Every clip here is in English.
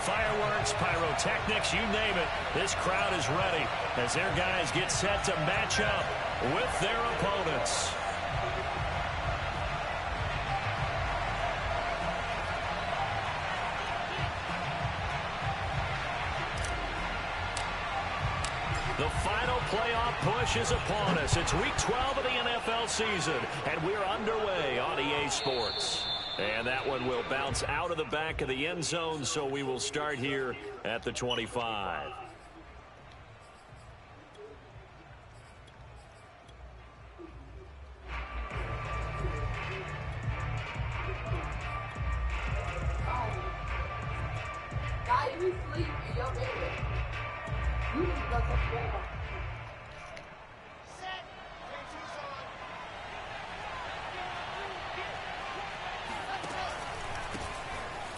fireworks, pyrotechnics, you name it. This crowd is ready as their guys get set to match up with their opponents. The final playoff push is upon us. It's week 12 of the NFL season, and we're underway on EA Sports. And that one will bounce out of the back of the end zone, so we will start here at the 25.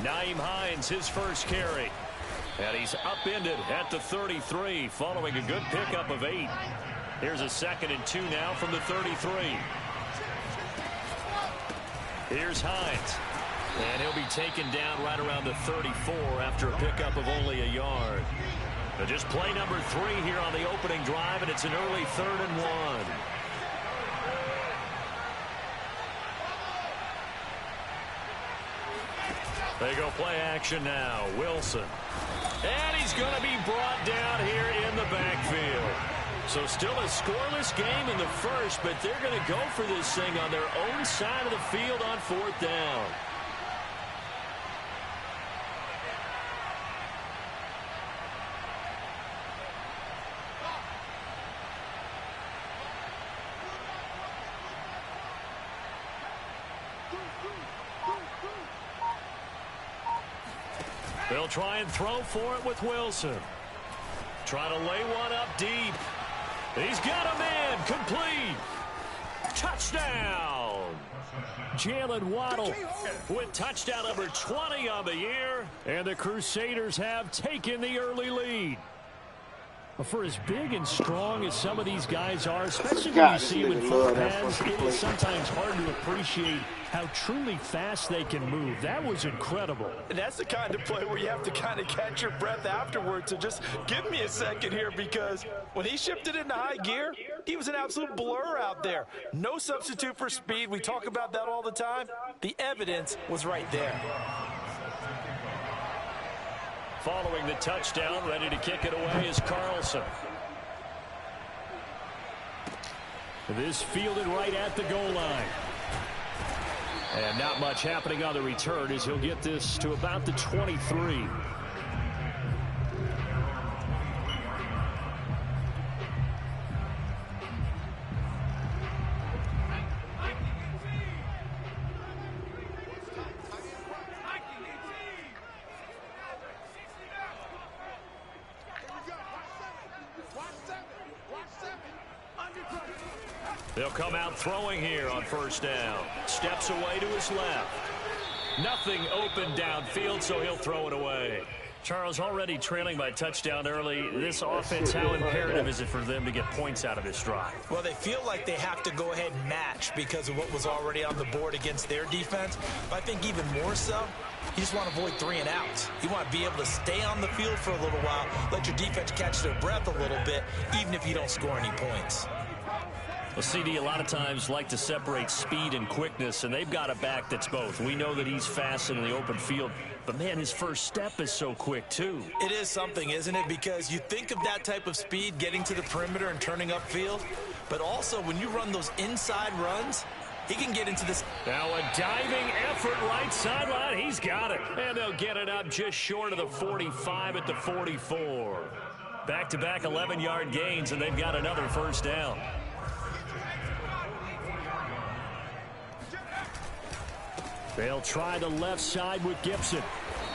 Nyheim Hines, his first carry. And he's upended at the 33 following a good pickup of 8. Here's a 2nd and 2 now from the 33. Here's Hines. And he'll be taken down right around the 34 after a pickup of only a yard. Now just play number 3 here on the opening drive, and it's an early 3rd and 1. They go play action now. Wilson. And he's going to be brought down here in the backfield. So still a scoreless game in the first, but they're going to go for this thing on their own side of the field on 4th down. They'll try and throw for it with Wilson. Try to lay one up deep. He's got a man. Complete. Touchdown. Jalen Waddle with touchdown number 20 on the year. And the Crusaders have taken the early lead. For as big and strong as some of these guys are, especially when you see them in full pads, it is sometimes hard to appreciate how truly fast they can move. That was incredible. And that's the kind of play where you have to kind of catch your breath afterwards. So just give me a second here, because when he shifted into high gear, he was an absolute blur out there. No substitute for speed. We talk about that all the time. The evidence was right there. Following the touchdown, ready to kick it away is Carlson. This fielded right at the goal line. And not much happening on the return as he'll get this to about the 23. They'll come out throwing here on 1st down. Steps away to his left. Nothing open downfield, so he'll throw it away. Charles, already trailing by touchdown early. This offense, how imperative is it for them to get points out of this drive? Well, they feel like they have to go ahead and match because of what was already on the board against their defense. But I think even more so, you just want to avoid 3 and outs. You want to be able to stay on the field for a little while, let your defense catch their breath a little bit, even if you don't score any points. Well, CD, a lot of times like to separate speed and quickness, and they've got a back that's both. We know that he's fast in the open field, but, man, his first step is so quick, too. It is something, isn't it? Because you think of that type of speed getting to the perimeter and turning upfield, but also when you run those inside runs, he can get into this. Now a diving effort right sideline. He's got it. And they'll get it up just short of the 45 at the 44. Back-to-back 11-yard gains, and they've got another 1st down. They'll try the left side with Gibson.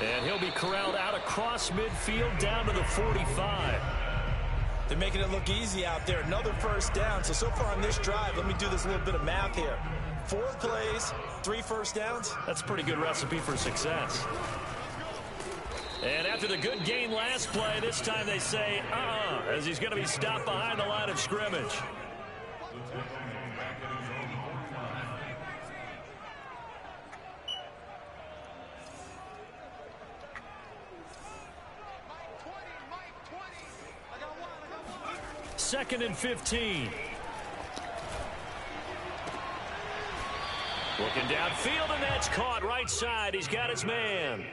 And he'll be corralled out across midfield down to the 45. They're making it look easy out there. Another 1st down. So far on this drive, let me do this little bit of math here. 4 plays, 3 1st downs. That's a pretty good recipe for success. And after the good gain last play, this time they say, as he's going to be stopped behind the line of scrimmage. 2nd and 15. Looking downfield, and that's caught right side. He's got his man.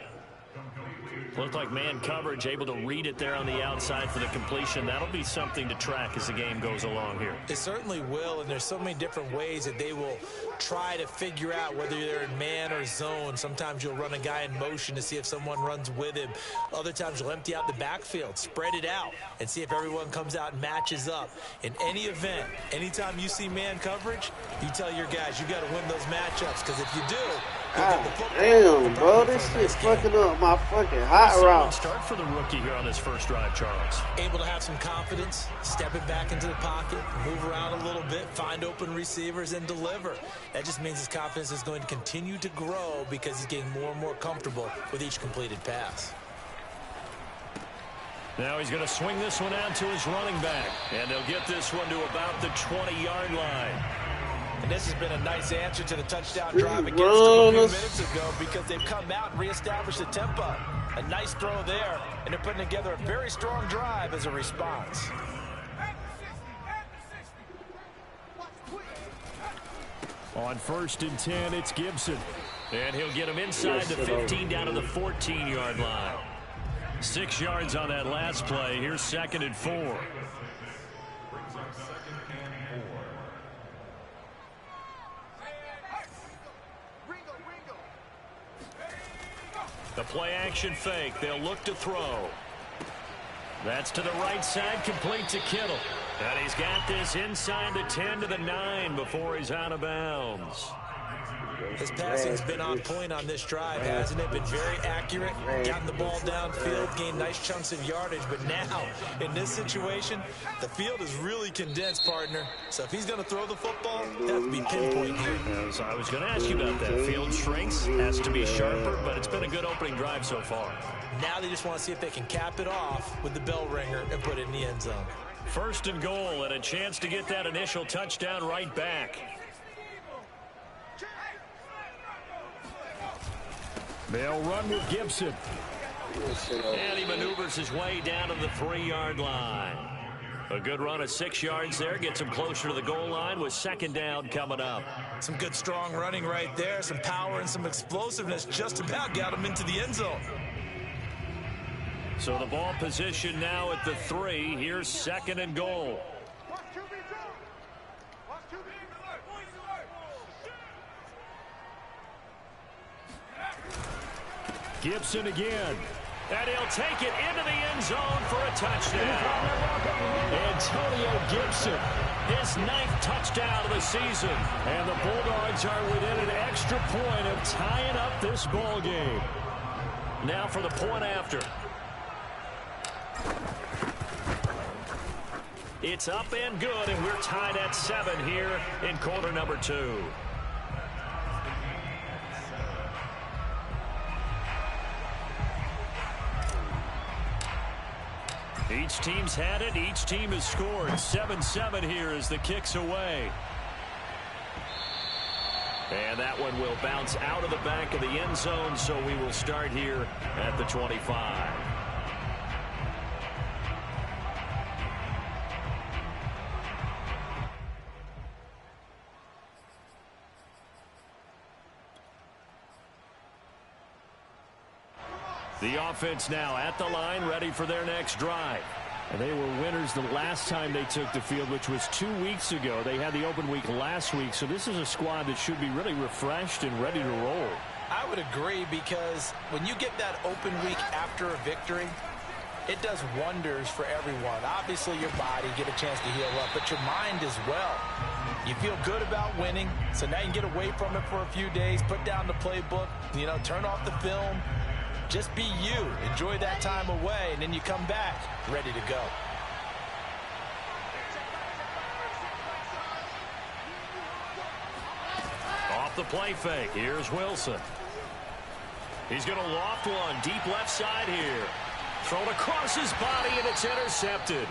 Looked like man coverage, able to read it there on the outside for the completion. That'll be something to track as the game goes along here. It certainly will, and there's so many different ways that they will try to figure out whether they're in man or zone. Sometimes you'll run a guy in motion to see if someone runs with him. Other times you'll empty out the backfield, spread it out, and see if everyone comes out and matches up. In any event, anytime you see man coverage, you tell your guys you got to win those matchups, because if you do, damn, bro, this shit's fucking up my fucking hot route. Start for the rookie here on this first drive, Charles. Able to have some confidence, step it back into the pocket, move around a little bit, find open receivers, and deliver. That just means his confidence is going to continue to grow because he's getting more and more comfortable with each completed pass. Now he's going to swing this one out to his running back, and they'll get this one to about the 20-yard line. And this has been a nice answer to the touchdown drive against them a few minutes ago, because they've come out and reestablished the tempo. A nice throw there, and they're putting together a very strong drive as a response. On 1st and 10, it's Gibson. And he'll get him inside the 15 down to the 14-yard line. 6 yards on that last play. Here's 2nd and 4. The play action fake. They'll look to throw. That's to the right side, complete to Kittle. And he's got this inside the 10 to the 9 before he's out of bounds. His passing's been on point on this drive, hasn't it? Been very accurate, gotten the ball downfield, gained nice chunks of yardage. But now, in this situation, the field is really condensed, partner. So if he's going to throw the football, it has to be pinpoint here. So I was going to ask you about that. Field shrinks, has to be sharper, but it's been a good opening drive so far. Now they just want to see if they can cap it off with the bell ringer and put it in the end zone. 1st and goal, and a chance to get that initial touchdown right back. They'll run with Gibson. And he maneuvers his way down to the 3-yard line. A good run of 6 yards there. Gets him closer to the goal line with 2nd down coming up. Some good strong running right there. Some power and some explosiveness just about got him into the end zone. So the ball position now at the 3. Here's 2nd and goal. Gibson again. And he'll take it into the end zone for a touchdown. Antonio Gibson, his 9th touchdown of the season. And the Bulldogs are within an extra point of tying up this ball game. Now for the point after. It's up and good, and we're tied at 7 here in quarter number 2. Each team's had it. Each team has scored. 7-7 here as the kick's away. And that one will bounce out of the back of the end zone, so we will start here at the 25. The offense now at the line, ready for their next drive. And they were winners the last time they took the field, which was 2 weeks ago. They had the open week last week, so this is a squad that should be really refreshed and ready to roll. I would agree, because when you get that open week after a victory, it does wonders for everyone. Obviously, your body get a chance to heal up, but your mind as well. You feel good about winning, so now you can get away from it for a few days, put down the playbook, turn off the film. Just be you. Enjoy that time away, and then you come back ready to go. Off the play fake. Here's Wilson. He's going to loft one deep left side here. Thrown across his body, and it's intercepted.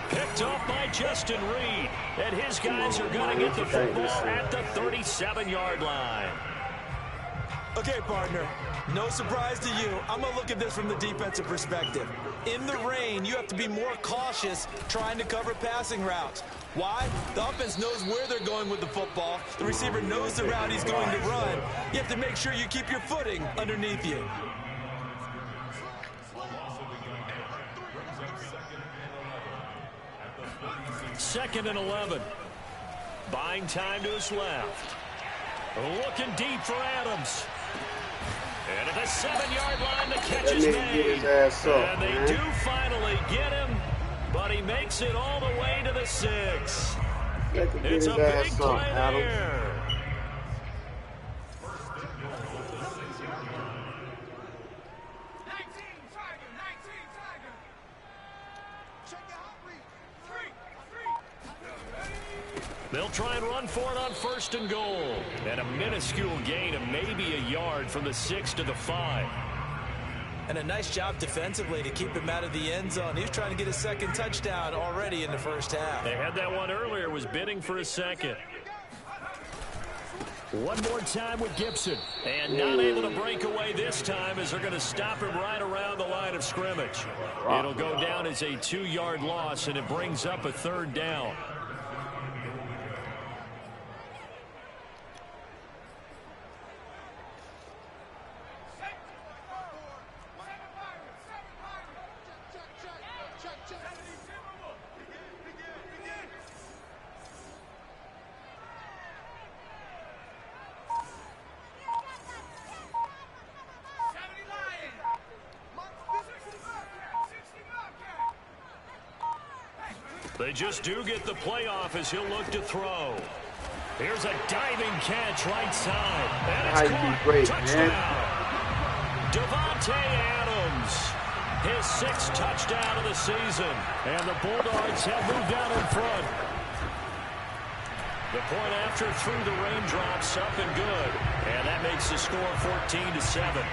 Picked off by Justin Reed. And his guys are going to get the football at the 37-yard line. Okay, partner, no surprise to you. I'm going to look at this from the defensive perspective. In the rain, you have to be more cautious trying to cover passing routes. Why? The offense knows where they're going with the football. The receiver knows the route he's going to run. You have to make sure you keep your footing underneath you. Second and 11. Buying time to his left. Looking deep for Adams. And at the 7-yard line, the catch is made. And they do finally get him, but he makes it all the way to the 6. It's a big play there. They'll try and run for it on 1st and goal. And a minuscule gain of maybe a yard from the 6 to the 5. And a nice job defensively to keep him out of the end zone. He was trying to get his second touchdown already in the first half. They had that one earlier, was bidding for a second. One more time with Gibson. And not able to break away this time as they're going to stop him right around the line of scrimmage. It'll go down as a 2-yard loss, and it brings up a 3rd down. They just do get the playoff as he'll look to throw. Here's a diving catch right side. And it's caught. Touchdown. Davante Adams. His 6th touchdown of the season. And the Bulldogs have moved out in front. The point after through the raindrops up and good. And that makes the score 14-7.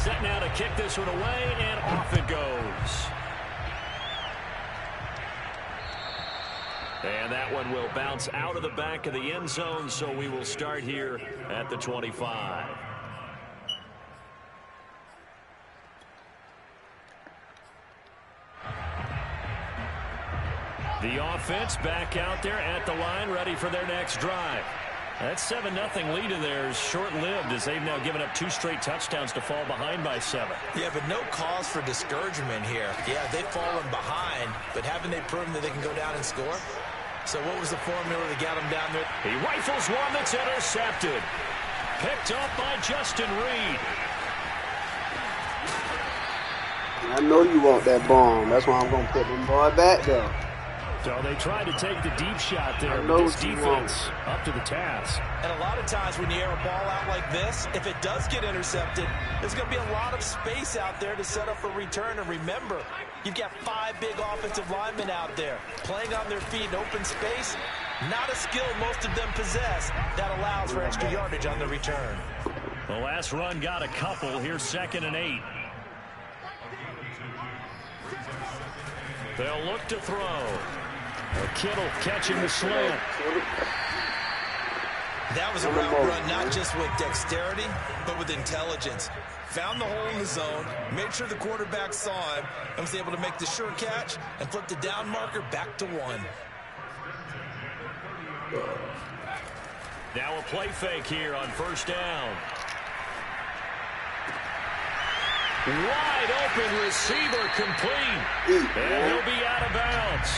Set now to kick this one away, and off it goes. And that one will bounce out of the back of the end zone, so we will start here at the 25. The offense back out there at the line, ready for their next drive. That 7-0 lead of theirs short-lived as they've now given up 2 straight touchdowns to fall behind by 7. Yeah, but no cause for discouragement here. Yeah, they've fallen behind, but haven't they proven that they can go down and score? So what was the formula that got them down there? He rifles one that's intercepted. Picked up by Justin Reed. I know you want that bomb. That's why I'm going to put them boy back there. So they tried to take the deep shot there, but this defense up to the task. And a lot of times when you air a ball out like this, if it does get intercepted, there's going to be a lot of space out there to set up a return. And remember, you've got 5 big offensive linemen out there playing on their feet in open space. Not a skill most of them possess that allows for extra yardage on the return. The last run got a couple. Here's 2nd and 8. They'll look to throw. Kittle catching the slant. That was a route run not just with dexterity, but with intelligence. Found the hole in the zone, made sure the quarterback saw him, and was able to make the sure catch and flip the down marker back to 1. Now a play fake here on 1st down. Wide open receiver complete. And he'll be out of bounds.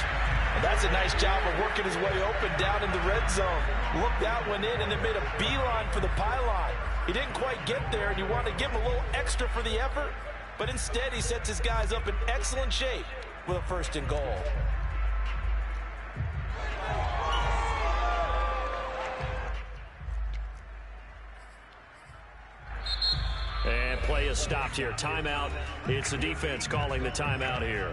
And that's a nice job of working his way open down in the red zone. Looked out, went in, and then made a beeline for the pylon. He didn't quite get there, and you want to give him a little extra for the effort. But instead, he sets his guys up in excellent shape with a 1st and goal. And play is stopped here. Timeout. It's the defense calling the timeout here.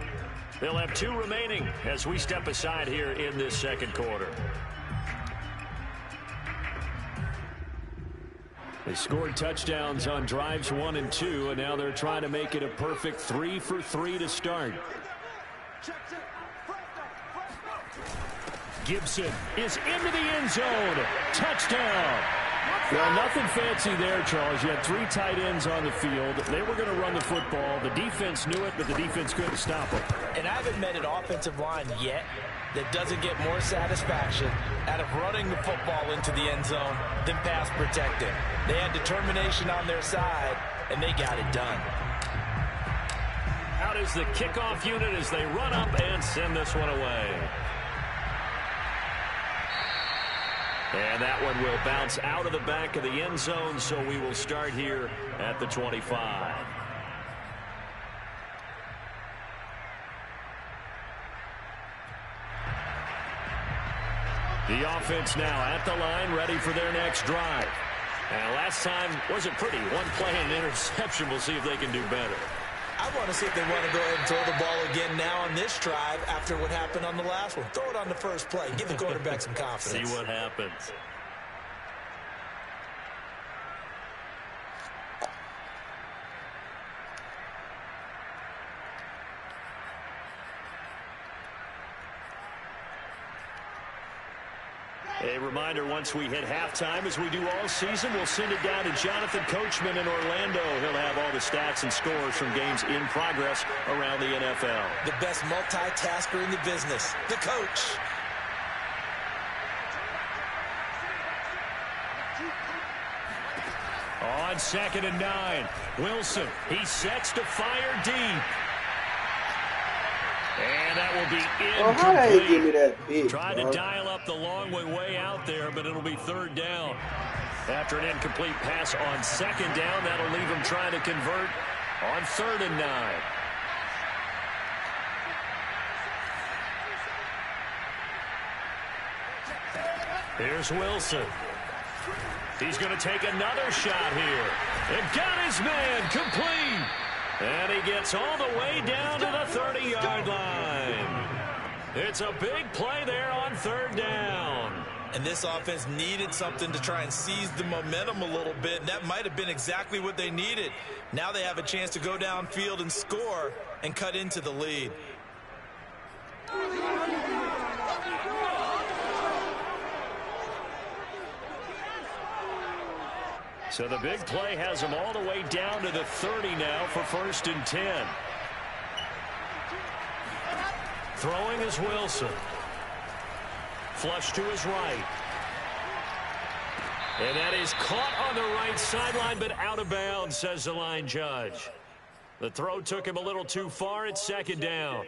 They'll have 2 remaining as we step aside here in this 2nd quarter. They scored touchdowns on drives 1 and 2, and now they're trying to make it a perfect 3 for 3 to start. Gibson is into the end zone. Touchdown. Well, nothing fancy there, Charles. You had 3 tight ends on the field. They were going to run the football. The defense knew it, but the defense couldn't stop it. And I haven't met an offensive line yet that doesn't get more satisfaction out of running the football into the end zone than pass protecting. They had determination on their side, and they got it done. Out is the kickoff unit as they run up and send this one away. And that one will bounce out of the back of the end zone, so we will start here at the 25. The offense now at the line, ready for their next drive. And last time wasn't pretty. One play and an interception. We'll see if they can do better. I want to see if they want to go ahead and throw the ball again now on this drive after what happened on the last one. Throw it on the first play. Give the quarterback some confidence. See what happens. A reminder, once we hit halftime, as we do all season, we'll send it down to Jonathan Coachman in Orlando. He'll have all the stats and scores from games in progress around the NFL. The best multitasker in the business, the coach. On 2nd and 9, Wilson, he sets to fire deep. And that will be incomplete. Oh, how did he give me that big, Tried to dial up the long one way out there, but it'll be 3rd down. After an incomplete pass on 2nd down, that'll leave him trying to convert on 3rd and 9. Here's Wilson. He's going to take another shot here. And got his man complete. And he gets all the way down to the 30-yard line. It's a big play there on 3rd down. And this offense needed something to try and seize the momentum a little bit. And that might have been exactly what they needed. Now they have a chance to go downfield and score and cut into the lead. So the big play has him all the way down to the 30 now for 1st and 10. Throwing is Wilson. Flush to his right. And that is caught on the right sideline, but out of bounds, says the line judge. The throw took him a little too far. It's 2nd down.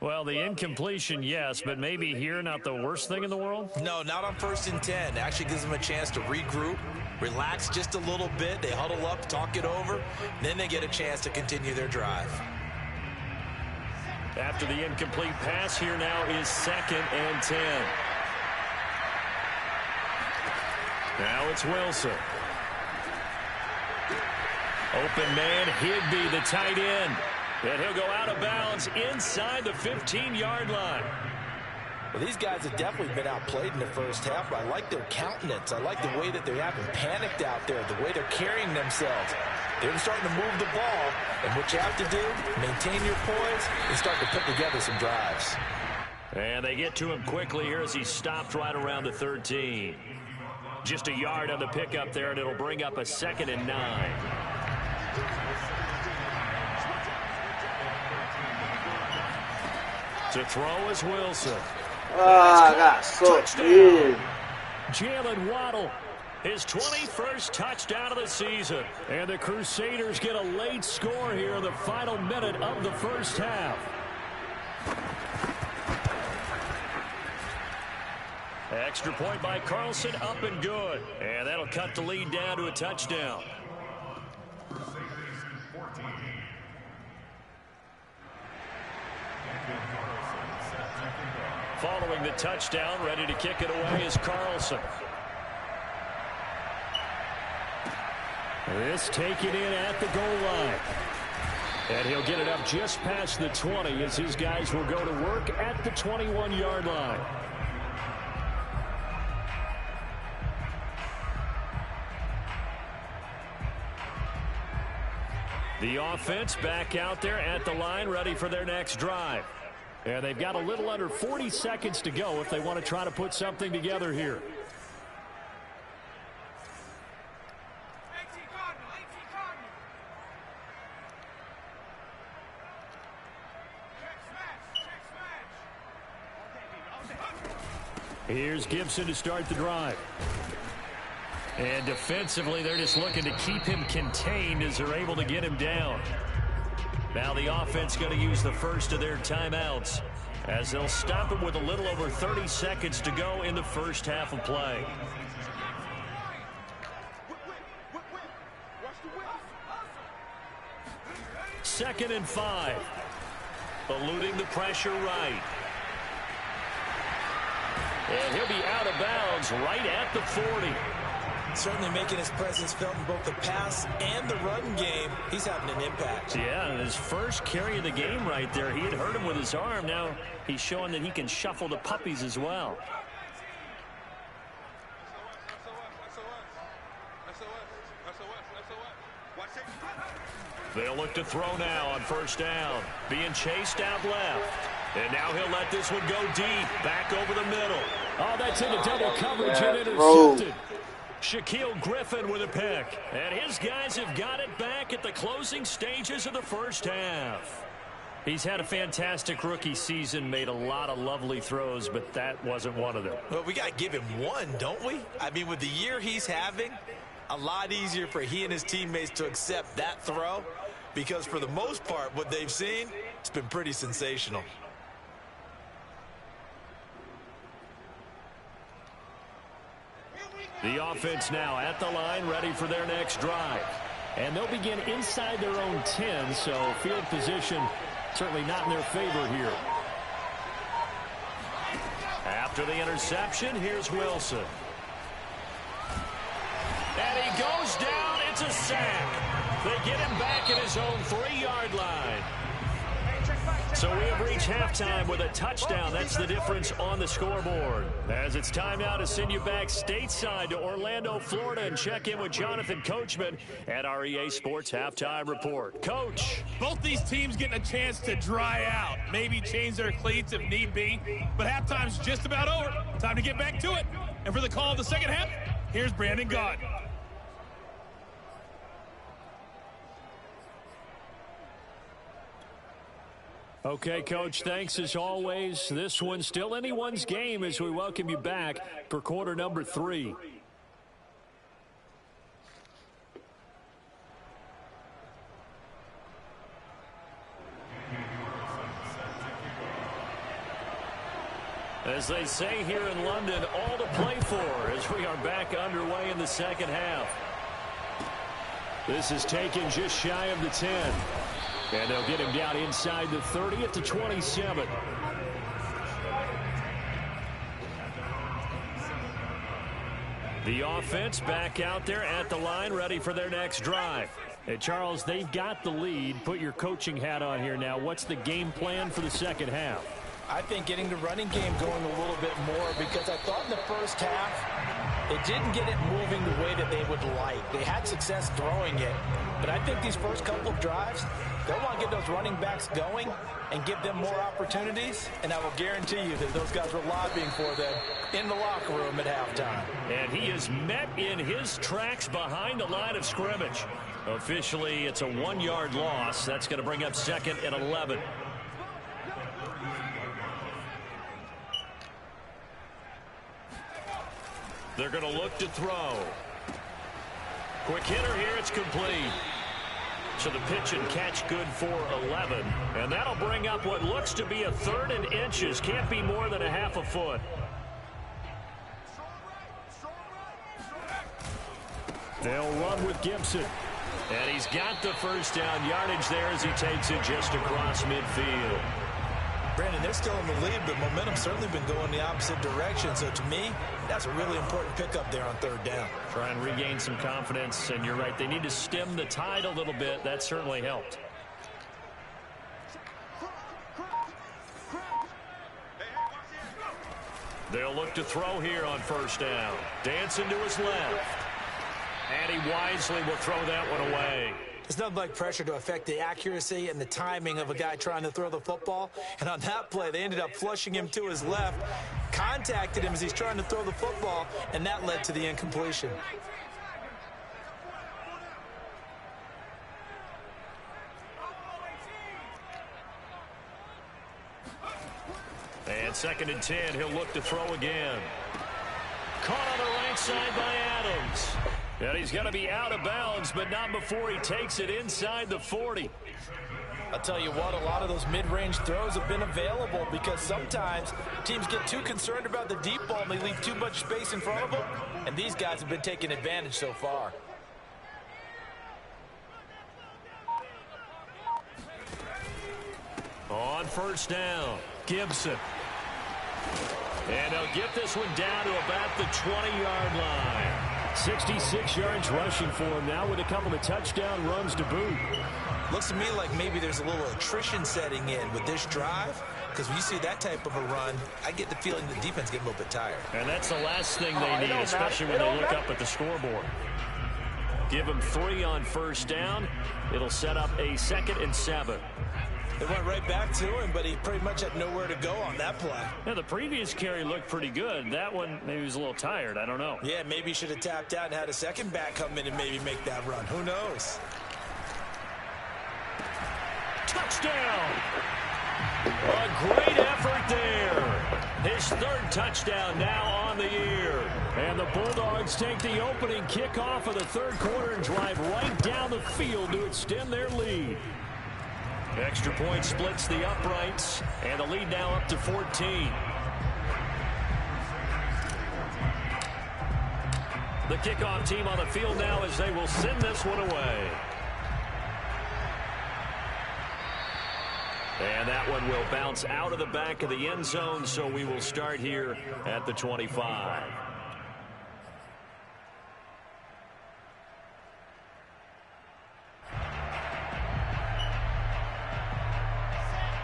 Well, the incompletion, yes, but maybe here not the worst thing in the world? No, not on 1st and 10. Actually gives them a chance to regroup, relax just a little bit. They huddle up, talk it over, then they get a chance to continue their drive. After the incomplete pass, here now is 2nd and 10. Now it's Wilson. Open man, Higbee, the tight end. And he'll go out of bounds inside the 15-yard line. Well, these guys have definitely been outplayed in the first half, but I like their countenance. I like the way that they haven't panicked out there, the way they're carrying themselves. They're starting to move the ball, and what you have to do, maintain your poise and start to put together some drives. And they get to him quickly here as he stopped right around the 13. Just a yard on the pickup there, and it'll bring up a 2nd and 9. To throw is Wilson. I got sucked in. Jalen Waddle, his 21st touchdown of the season. And the Crusaders get a late score here in the final minute of the first half. Extra point by Carlson, up and good. And that'll cut the lead down to a touchdown. Following the touchdown, ready to kick it away is Carlson. This taken in at the goal line. And he'll get it up just past the 20 as his guys will go to work at the 21-yard line. The offense back out there at the line, ready for their next drive. And they've got a little under 40 seconds to go if they want to try to put something together here. Here's Gibson to start the drive. And defensively, they're just looking to keep him contained as they're able to get him down. Now the offense going to use the first of their timeouts as they'll stop him with a little over 30 seconds to go in the first half of play. Second and 5. Eluding the pressure right. And he'll be out of bounds right at the 40. Certainly making his presence felt in both the pass and the run game. He's having an impact. Yeah, and his first carry of the game right there, he had hurt him with his arm. Now he's showing that he can shuffle the puppies as well. They'll look to throw now on first down. Being chased out left. And now he'll let this one go deep. Back over the middle. Oh, that's into double coverage and intercepted. Shaquille Griffin with a pick. And his guys have got it back at the closing stages of the first half. He's had a fantastic rookie season, made a lot of lovely throws, but that wasn't one of them. Well, we got to give him one, don't we? I mean, with the year he's having, a lot easier for he and his teammates to accept that throw because for the most part, what they've seen, it's been pretty sensational. The offense now at the line, ready for their next drive. And they'll begin inside their own 10, so field position certainly not in their favor here. After the interception, here's Wilson. And he goes down. It's a sack. They get him back at his own 3-yard line. So we have reached halftime with a touchdown. That's the difference on the scoreboard. As it's time now to send you back stateside to Orlando, Florida, and check in with Jonathan Coachman at our EA Sports Halftime Report. Coach. Both these teams getting a chance to dry out, maybe change their cleats if need be, but halftime's just about over. Time to get back to it. And for the call of the second half, here's Brandon Gaudin. Okay, Coach, thanks as always. This one's still anyone's game as we welcome you back for quarter number 3. As they say here in London, all to play for as we are back underway in the second half. This is taken just shy of the 10. And they'll get him down inside the 30 at the 27. The offense back out there at the line, ready for their next drive. And Charles, they've got the lead. Put your coaching hat on here now. What's the game plan for the second half? I think getting the running game going a little bit more because I thought in the first half it didn't get it moving the way that they would like. They had success throwing it, but I think these first couple of drives, they'll want to get those running backs going and give them more opportunities, and I will guarantee you that those guys were lobbying for them in the locker room at halftime. And he is met in his tracks behind the line of scrimmage. Officially, it's a 1-yard loss. That's going to bring up second and 11. They're going to look to throw. Quick hitter here. It's complete. So the pitch and catch good for 11. And that'll bring up what looks to be a 3rd and inches. Can't be more than a half a foot. They'll run with Gibson. And he's got the first down yardage there as he takes it just across midfield. Brandon, they're still in the lead, but momentum's certainly been going the opposite direction. So to me, that's a really important pickup there on 3rd down. Try and regain some confidence, and you're right. They need to stem the tide a little bit. That certainly helped. They'll look to throw here on first down. Dancing to his left. And he wisely will throw that one away. There's nothing like pressure to affect the accuracy and the timing of a guy trying to throw the football. And on that play, they ended up flushing him to his left, contacted him as he's trying to throw the football, and that led to the incompletion. And 2nd and 10, he'll look to throw again. Caught on the right side by Adams. And he's going to be out of bounds, but not before he takes it inside the 40. I'll tell you what, a lot of those mid-range throws have been available because sometimes teams get too concerned about the deep ball and they leave too much space in front of them, and these guys have been taking advantage so far. On 1st down, Gibson. And they'll get this one down to about the 20-yard line. 66 yards rushing for him now with a couple of touchdown runs to boot. Looks to me like maybe there's a little attrition setting in with this drive, because when you see that type of a run, I get the feeling the defense get a little bit tired. And that's the last thing they need, especially when they look up at the scoreboard. Give him 3 on 1st down. It'll set up a 2nd and 7. They went right back to him, but he pretty much had nowhere to go on that play. Yeah, the previous carry looked pretty good. That one, maybe he was a little tired. I don't know. Yeah, maybe he should have tapped out and had a second back come in and maybe make that run. Who knows? Touchdown! A great effort there. His 3rd touchdown now on the year. And the Bulldogs take the opening kickoff of the 3rd quarter and drive right down the field to extend their lead. Extra point splits the uprights, and the lead now up to 14. The kickoff team on the field now as they will send this one away. And that one will bounce out of the back of the end zone, so we will start here at the 25.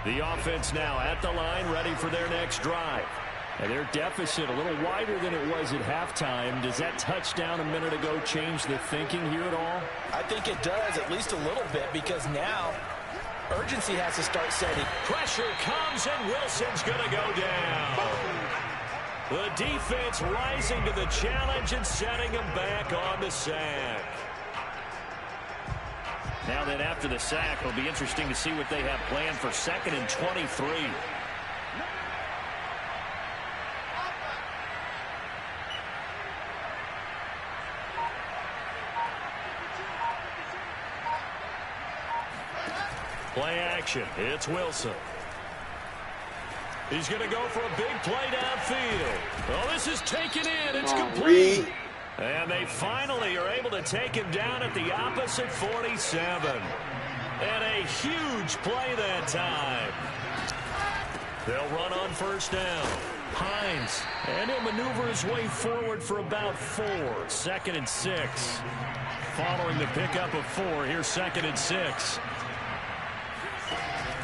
The offense now at the line, ready for their next drive. And their deficit a little wider than it was at halftime. Does that touchdown a minute ago change the thinking here at all? I think it does, at least a little bit, because now urgency has to start setting. Pressure comes, and Wilson's going to go down. The defense rising to the challenge and setting him back on the sack. Now then, after the sack, it'll be interesting to see what they have planned for 2nd and 23. Play action. It's Wilson. He's going to go for a big play downfield. Oh, this is taken in. It's complete. And they finally are able to take him down at the opposite 47. And a huge play that time. They'll run on 1st down. Hines. And he'll maneuver his way forward for about 4. 2nd and 6. Following the pickup of 4, here's 2nd and 6.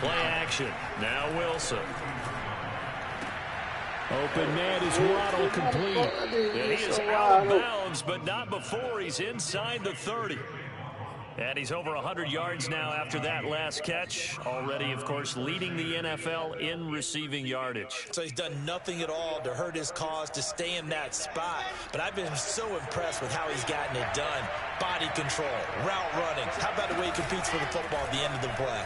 Play action. Now Wilson. Open man is Waddle complete. And he is out of bounds, but not before he's inside the 30. And he's over 100 yards now after that last catch. Already, of course, leading the NFL in receiving yardage. So he's done nothing at all to hurt his cause to stay in that spot. But I've been so impressed with how he's gotten it done. Body control, route running. How about the way he competes for the football at the end of the play?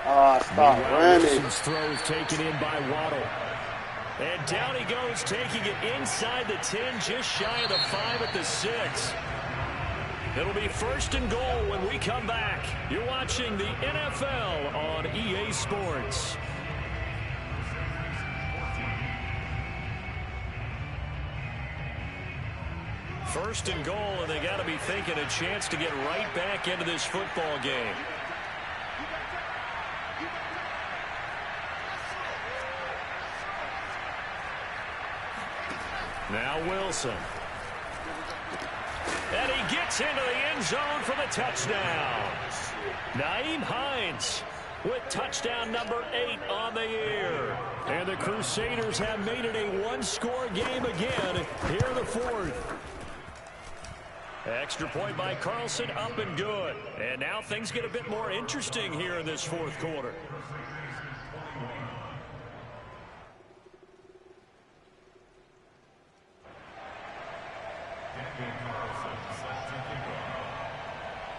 Stop running. Wilson's throw is taken in by Waddle. And down he goes, taking it inside the 10, just shy of the 5 at the 6. It'll be 1st and goal when we come back. You're watching the NFL on EA Sports. First and goal, and they got to be thinking a chance to get right back into this football game. Now Wilson. And he gets into the end zone for the touchdown. Nyheim Hines with touchdown number 8 on the year. And the Crusaders have made it a one-score game again here in the 4th. Extra point by Carlson, up and good. And now things get a bit more interesting here in this fourth quarter.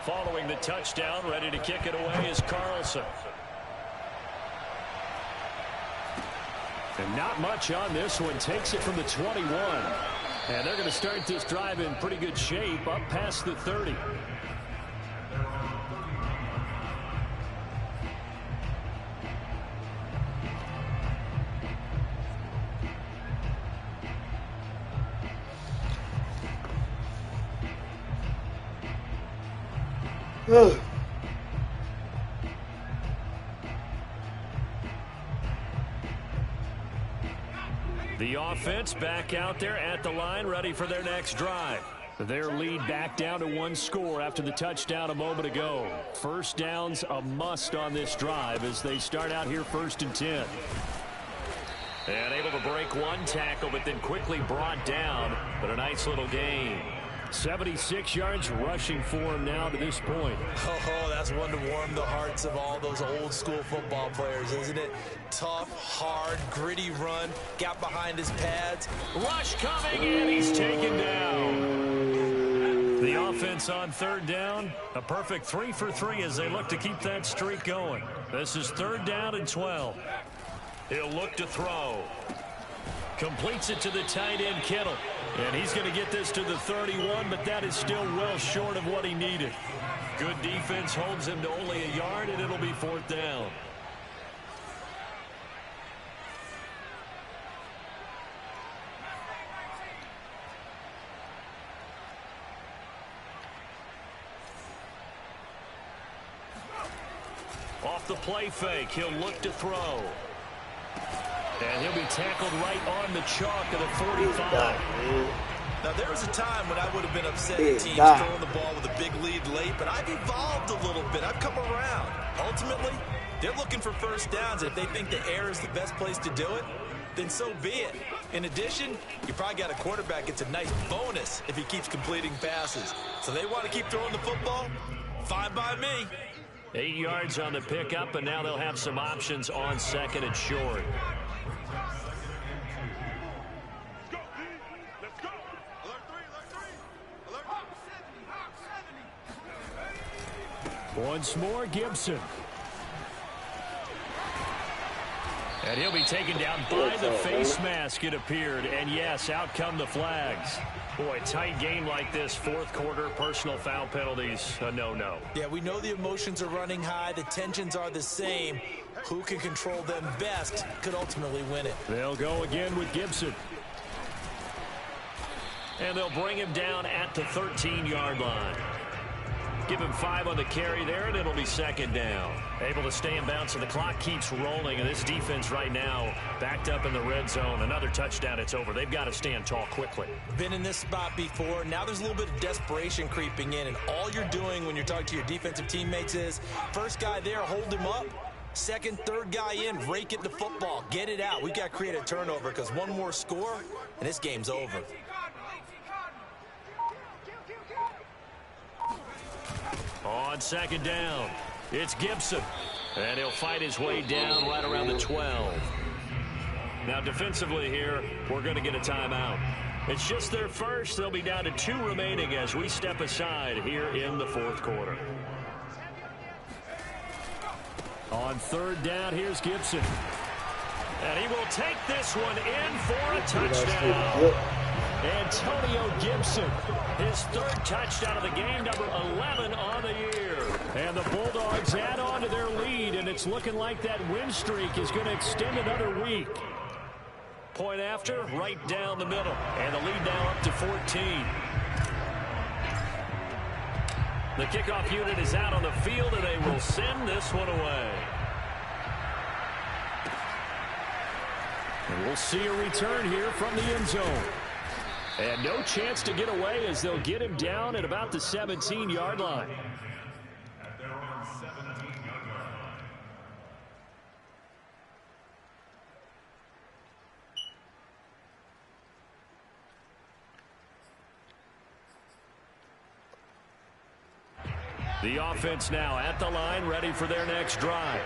Following the touchdown, ready to kick it away is Carlson. And not much on this one. Takes it from the 21. And they're going to start this drive in pretty good shape, up past the 30. The offense back out there at the line, ready for their next drive. Their lead back down to one score after the touchdown a moment ago. First down's a must on this drive as they start out here 1st and 10. And able to break one tackle, but then quickly brought down. But a nice little gain. 76 yards rushing for him now to this point. Oh, that's one to warm the hearts of all those old school football players, isn't it? Tough, hard, gritty run. Got behind his pads. Rush coming in. He's taken down. The offense on 3rd down. A perfect 3 for 3 as they look to keep that streak going. This is 3rd down and 12. He'll look to throw. Completes it to the tight end, Kittle. And he's going to get this to the 31, but that is still well short of what he needed. Good defense holds him to only a yard, and it'll be 4th down. Off the play fake, he'll look to throw. And he'll be tackled right on the chalk of the 45. Now, there was a time when I would have been upset at teams throwing the ball with a big lead late, but I've evolved a little bit. I've come around. Ultimately, they're looking for first downs. If they think the air is the best place to do it, then so be it. In addition, you probably got a quarterback. It's a nice bonus if he keeps completing passes. So they want to keep throwing the football? Fine by me. 8 yards on the pickup, and now they'll have some options on 2nd and short. Once more, Gibson. And he'll be taken down by the face mask, it appeared. And yes, out come the flags. Boy, tight game like this, 4th quarter, personal foul penalties, a no-no. Yeah, we know the emotions are running high. The tensions are the same. Who can control them best could ultimately win it. They'll go again with Gibson. And they'll bring him down at the 13-yard line. Give him 5 on the carry there, and it'll be 2nd down. Able to stay in bounds, and the clock keeps rolling. And this defense right now backed up in the red zone. Another touchdown, it's over. They've got to stand tall quickly. Been in this spot before. Now there's a little bit of desperation creeping in. And all you're doing when you're talking to your defensive teammates is, first guy there, hold him up. Second, third guy in, rake it the football. Get it out. We've got to create a turnover because one more score, and this game's over. On 2nd down, it's Gibson. And he'll fight his way down right around the 12. Now defensively here, we're going to get a timeout. It's just their first. They'll be down to 2 remaining as we step aside here in the 4th quarter. On 3rd down, here's Gibson. And he will take this one in for a touchdown. Antonio Gibson, his 3rd touchdown of the game, number 11 on the year. And the Bulldogs add on to their lead, and it's looking like that win streak is going to extend another week. Point after, right down the middle. And the lead now up to 14. The kickoff unit is out on the field, and they will send this one away. And we'll see a return here from the end zone. And no chance to get away as they'll get him down at about the 17-yard line. The offense now at the line, ready for their next drive.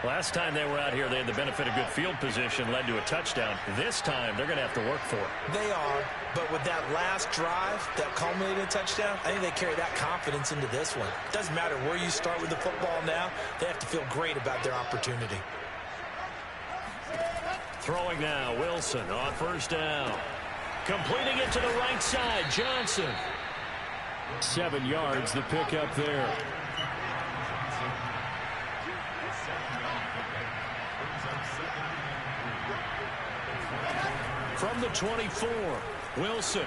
Last time they were out here, they had the benefit of good field position, led to a touchdown. This time, they're going to have to work for it. They are, but with that last drive that culminated in a touchdown, I think they carry that confidence into this one. Doesn't matter where you start with the football now, they have to feel great about their opportunity. Throwing now, Wilson on first down. Completing it to the right side, Johnson. 7 yards, the pickup there. From the 24, Wilson.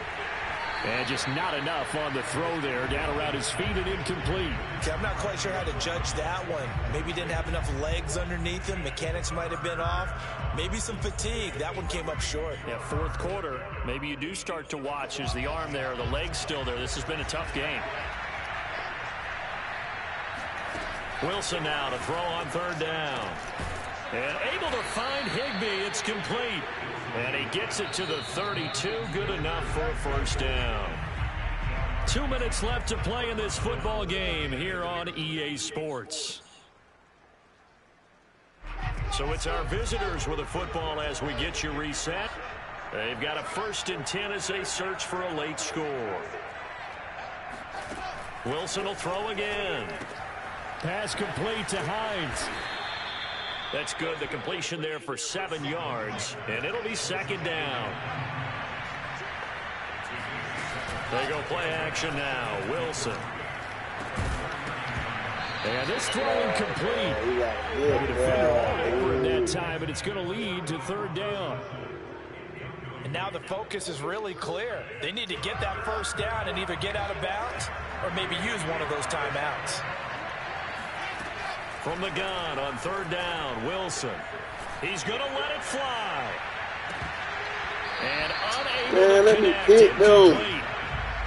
And just not enough on the throw there. Down around his feet and incomplete. Okay, I'm not quite sure how to judge that one. Maybe he didn't have enough legs underneath him. Mechanics might have been off. Maybe some fatigue. That one came up short. Yeah, fourth quarter. Maybe you do start to watch. Is the arm there, the leg's still there? This has been a tough game. Wilson now to throw on third down. And able to find Higbee. It's complete. And he gets it to the 32. Good enough for a first down. 2 minutes left to play in this football game here on EA Sports. So it's our visitors with the football as we get you reset. They've got a 1st and 10 as they search for a late score. Wilson will throw again. Pass complete to Hines. That's good. The completion there for 7 yards. And it'll be 2nd down. They go play action now. Wilson. And this throw incomplete. The defender all over him that time, but it's going to lead to 3rd down. And now the focus is really clear. They need to get that first down and either get out of bounds or maybe use one of those timeouts. From the gun on 3rd down, Wilson. He's going to let it fly. And unable to connect. Incomplete.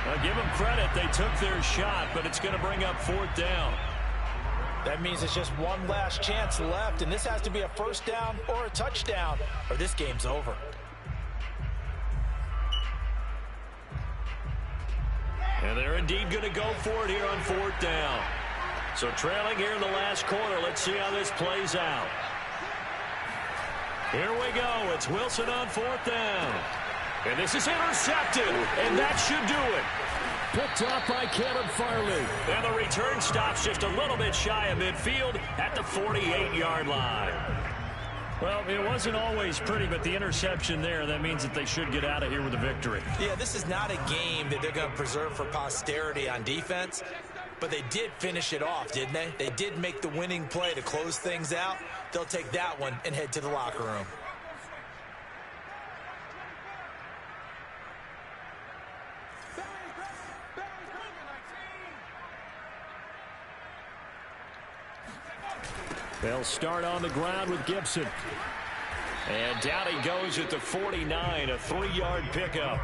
I'll give them credit. They took their shot, but it's going to bring up 4th down. That means it's just one last chance left, and this has to be a first down or a touchdown, or this game's over. And they're indeed going to go for it here on 4th down. So trailing here in the last quarter. Let's see how this plays out. Here we go. It's Wilson on 4th down. And this is intercepted. And that should do it. Picked up by Caleb Farley. And the return stops just a little bit shy of midfield at the 48-yard line. Well, it wasn't always pretty, but the interception there, that means that they should get out of here with a victory. Yeah, this is not a game that they're going to preserve for posterity on defense. But they did finish it off, didn't they? They did make the winning play to close things out. They'll take that one and head to the locker room. They'll start on the ground with Gibson. And down he goes at the 49, a 3-yard pickup.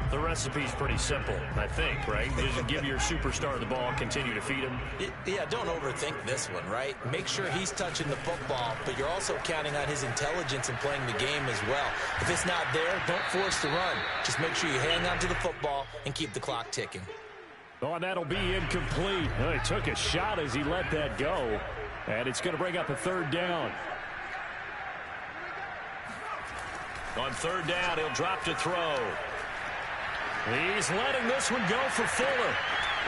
The recipe's pretty simple, I think, right? Just give your superstar the ball, continue to feed him. Yeah, don't overthink this one, right? Make sure he's touching the football, but you're also counting on his intelligence in playing the game as well. If it's not there, don't force the run. Just make sure you hang on to the football and keep the clock ticking. Oh, and that'll be incomplete. Oh, he took a shot as he let that go. And it's going to bring up a 3rd down. On 3rd down, he'll drop to throw. He's letting this one go for Fuller.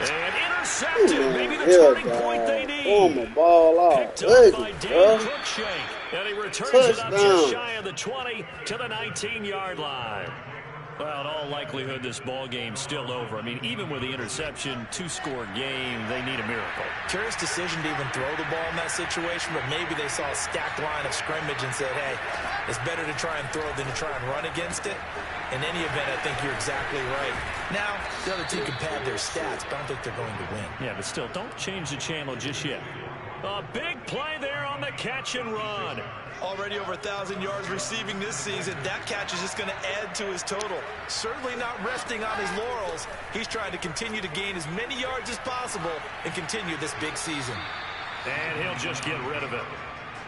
And intercepted. Maybe the turning point they need. Pull my ball off. Picked up by Dan Cruikshank. And he returns it up just shy of the 20 to the 19-yard line. Well, in all likelihood, this ball game's still over. I mean, even with the interception, 2-score game, they need a miracle. Curious decision to even throw the ball in that situation, but maybe they saw a stacked line of scrimmage and said, hey, it's better to try and throw than to try and run against it. In any event, I think you're exactly right. Now, the other team can pad their stats, but I don't think they're going to win. Yeah, but still, don't change the channel just yet. A big play there on the catch and run. Already over 1,000 yards receiving this season. That catch is just going to add to his total. Certainly not resting on his laurels. He's trying to continue to gain as many yards as possible and continue this big season. And he'll just get rid of it.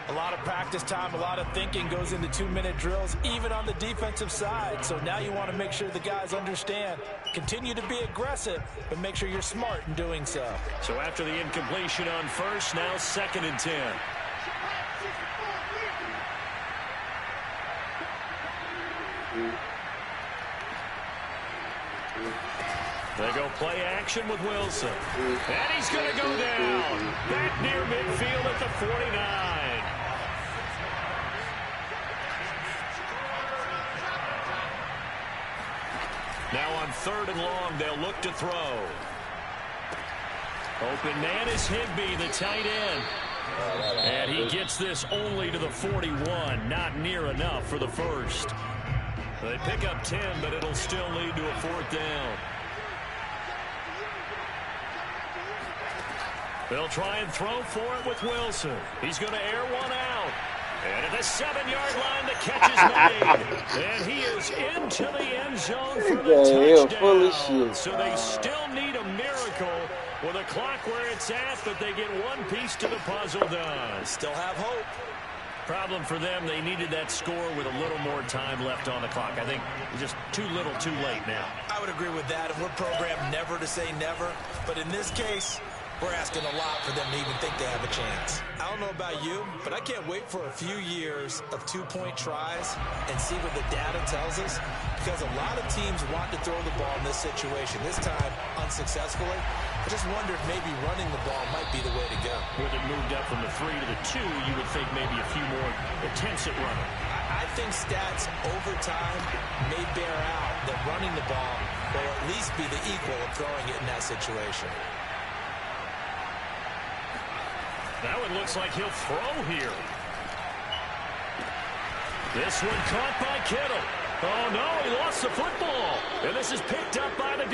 A lot of practice time, a lot of thinking goes into 2-minute drills, even on the defensive side. So now you want to make sure the guys understand. Continue to be aggressive, but make sure you're smart in doing so. So after the incompletion on first, now 2nd and 10. They go play action with Wilson. And he's going to go down. Back near midfield at the 49. Now on 3rd and long, they'll look to throw. Open man is Higbee, the tight end. And he gets this only to the 41. Not near enough for the first. They pick up 10, but it'll still lead to a 4th down. They'll try and throw for it with Wilson. He's going to air one out. And at the 7-yard line, the catch is made. And he is into the end zone for the touchdown. So they still need a miracle with a clock where it's at, but they get one piece to the puzzle done. Still have hope. Problem for them, they needed that score with a little more time left on the clock. I think just too little too late now. I would agree with that. And we're programmed never to say never. But in this case, we're asking a lot for them to even think they have a chance. I don't know about you, but I can't wait for a few years of 2-point tries and see what the data tells us, because a lot of teams want to throw the ball in this situation, this time unsuccessfully. I just wonder if maybe running the ball might be the way to go. With it moved up from the 3 to the 2, you would think maybe a few more attempts at running. I think stats over time may bear out that running the ball will at least be the equal of throwing it in that situation. Now it looks like he'll throw here. This one caught by Kittle. Oh, no, he lost the football. And this is picked up by the